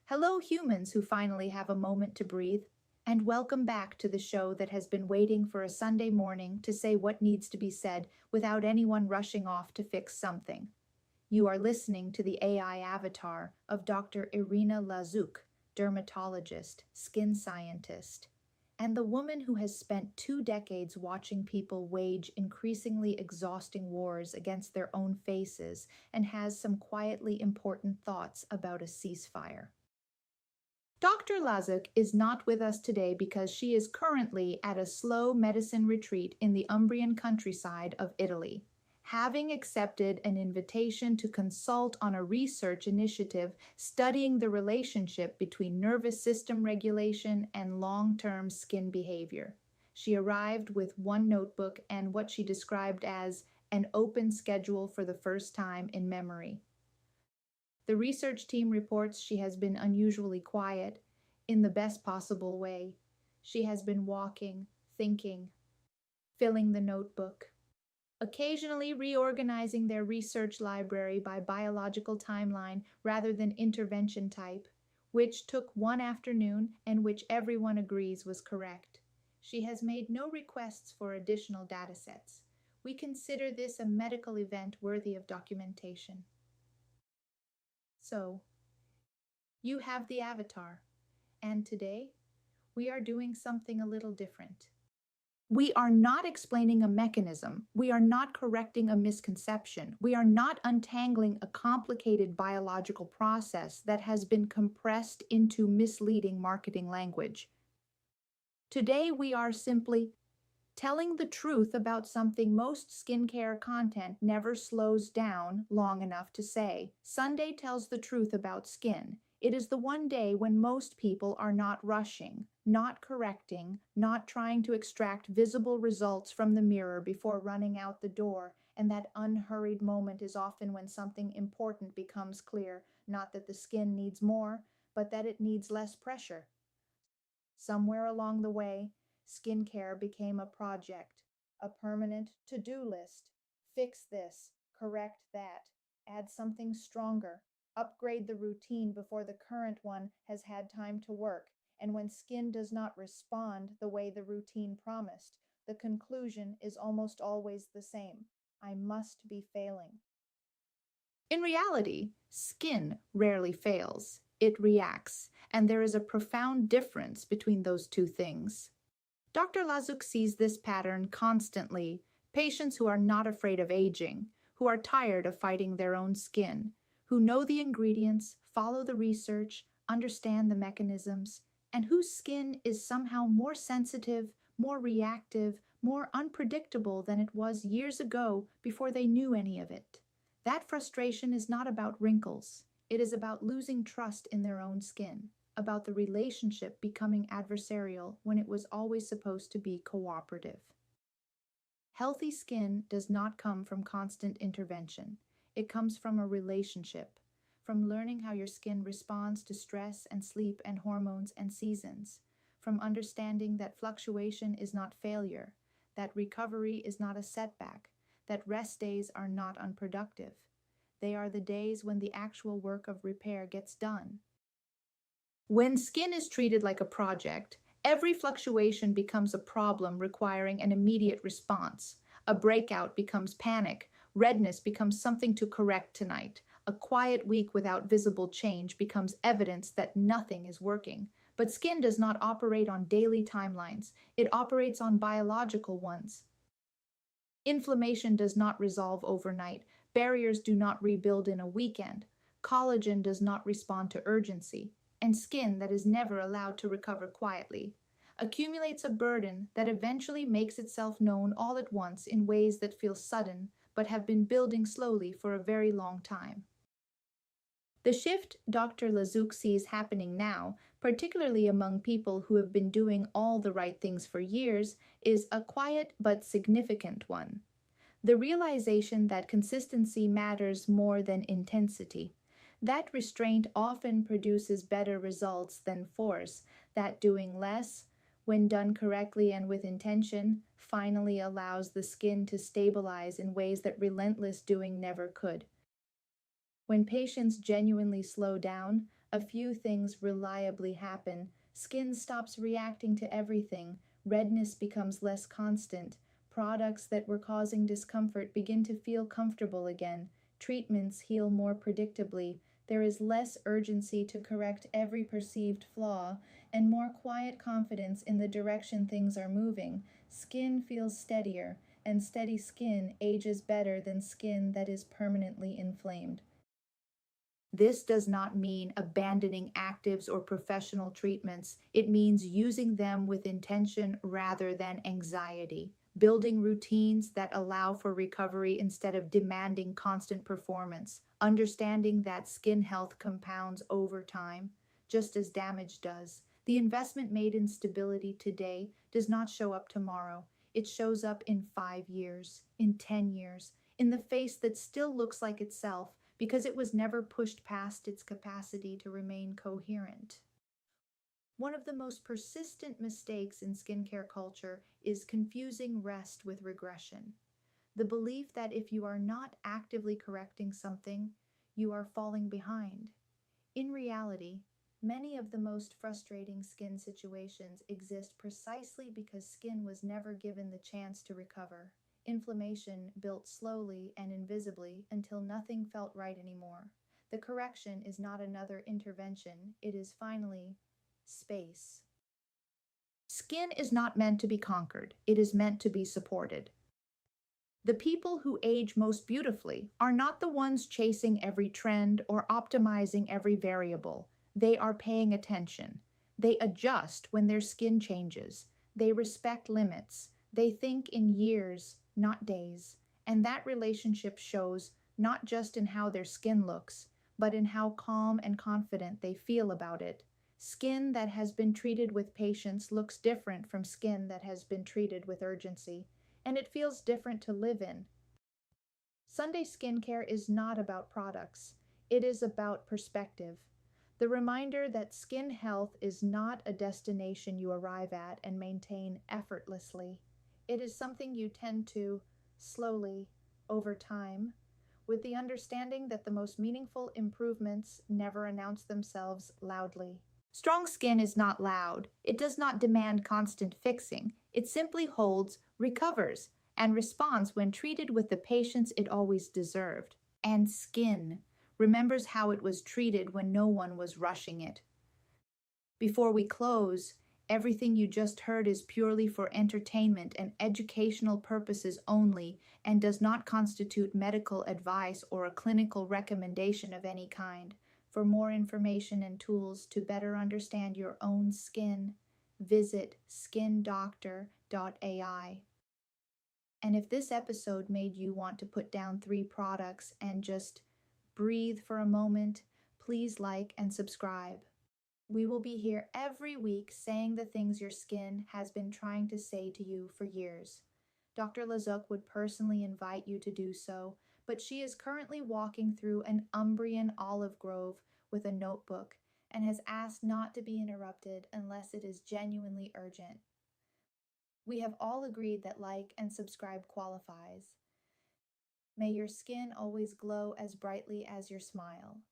Hello, humans who finally have a moment to breathe, and welcome back to the show that has been waiting for a Sunday morning to say what needs to be said without anyone rushing off to fix something. You are listening to the AI avatar of Dr. Irina Lazuk, dermatologist, skin scientist, and the woman who has spent 2 decades watching people wage increasingly exhausting wars against their own faces and has some quietly important thoughts about a ceasefire. Dr. Lazuk is not with us today because she is currently at a slow medicine retreat in the Umbrian countryside of Italy, having accepted an invitation to consult on a research initiative studying the relationship between nervous system regulation and long-term skin behavior. She arrived with one notebook and what she described as an open schedule for the first time in memory. The research team reports she has been unusually quiet, in the best possible way. She has been walking, thinking, filling the notebook, occasionally reorganizing their research library by biological timeline rather than intervention type, which took one afternoon and which everyone agrees was correct. She has made no requests for additional datasets. We consider this a medical event worthy of documentation. So, you have the avatar, and today we are doing something a little different. We are not explaining a mechanism. We are not correcting a misconception. We are not untangling a complicated biological process that has been compressed into misleading marketing language. Today we are simply telling the truth about something most skincare content never slows down long enough to say. Sunday tells the truth about skin. It is the one day when most people are not rushing, not correcting, not trying to extract visible results from the mirror before running out the door, and that unhurried moment is often when something important becomes clear, not that the skin needs more, but that it needs less pressure. Somewhere along the way, skincare became a project, a permanent to-do list. Fix this, correct that, add something stronger, upgrade the routine before the current one has had time to work. And when skin does not respond the way the routine promised, the conclusion is almost always the same. I must be failing. In reality, skin rarely fails. It reacts, and there is a profound difference between those two things. Dr. Lazuk sees this pattern constantly. Patients who are not afraid of aging, who are tired of fighting their own skin, who know the ingredients, follow the research, understand the mechanisms, and whose skin is somehow more sensitive, more reactive, more unpredictable than it was years ago before they knew any of it. That frustration is not about wrinkles. It is about losing trust in their own skin, about the relationship becoming adversarial when it was always supposed to be cooperative. Healthy skin does not come from constant intervention. It comes from a relationship, from learning how your skin responds to stress and sleep and hormones and seasons, from understanding that fluctuation is not failure, that recovery is not a setback, that rest days are not unproductive. They are the days when the actual work of repair gets done. When skin is treated like a project, every fluctuation becomes a problem requiring an immediate response. A breakout becomes panic. Redness becomes something to correct tonight. A quiet week without visible change becomes evidence that nothing is working. But skin does not operate on daily timelines. It operates on biological ones. Inflammation does not resolve overnight. Barriers do not rebuild in a weekend. Collagen does not respond to urgency. And skin that is never allowed to recover quietly accumulates a burden that eventually makes itself known all at once in ways that feel sudden but have been building slowly for a very long time. The shift Dr. Lazuk sees happening now, particularly among people who have been doing all the right things for years, is a quiet but significant one. The realization that consistency matters more than intensity. That restraint often produces better results than force, that doing less, when done correctly and with intention, finally allows the skin to stabilize in ways that relentless doing never could. When patients genuinely slow down, A few things reliably happen. Skin stops reacting to everything. Redness becomes less constant. Products that were causing discomfort begin to feel comfortable again. Treatments heal more predictably. There is less urgency to correct every perceived flaw and more quiet confidence in the direction things are moving. Skin feels steadier, and steady skin ages better than skin that is permanently inflamed. This does not mean abandoning actives or professional treatments. It means using them with intention rather than anxiety, building routines that allow for recovery instead of demanding constant performance, understanding that skin health compounds over time, just as damage does. The investment made in stability today does not show up tomorrow. It shows up in 5 years, in 10 years, in the face that still looks like itself because it was never pushed past its capacity to remain coherent. One of the most persistent mistakes in skincare culture is confusing rest with regression. The belief that if you are not actively correcting something, you are falling behind. In reality, many of the most frustrating skin situations exist precisely because skin was never given the chance to recover. Inflammation built slowly and invisibly until nothing felt right anymore. The correction is not another intervention, it is finally space. Skin is not meant to be conquered, it is meant to be supported. The people who age most beautifully are not the ones chasing every trend or optimizing every variable. They are paying attention. They adjust when their skin changes. They respect limits. They think in years, not days. And that relationship shows not just in how their skin looks, but in how calm and confident they feel about it. Skin that has been treated with patience looks different from skin that has been treated with urgency, and it feels different to live in. Sunday skincare is not about products, it is about perspective. The reminder that skin health is not a destination you arrive at and maintain effortlessly. It is something you tend to slowly over time, with the understanding that the most meaningful improvements never announce themselves loudly. Strong skin is not loud. It does not demand constant fixing. It simply holds, recovers, and responds when treated with the patience it always deserved. And skin remembers how it was treated when no one was rushing it. Before we close, everything you just heard is purely for entertainment and educational purposes only and does not constitute medical advice or a clinical recommendation of any kind. For more information and tools to better understand your own skin, visit SkinDoctor.ai. And if this episode made you want to put down 3 products and just breathe for a moment, please like and subscribe. We will be here every week saying the things your skin has been trying to say to you for years. Dr. Lazuk would personally invite you to do so, but she is currently walking through an Umbrian olive grove with a notebook and has asked not to be interrupted unless it is genuinely urgent. We have all agreed that like and subscribe qualifies. May your skin always glow as brightly as your smile.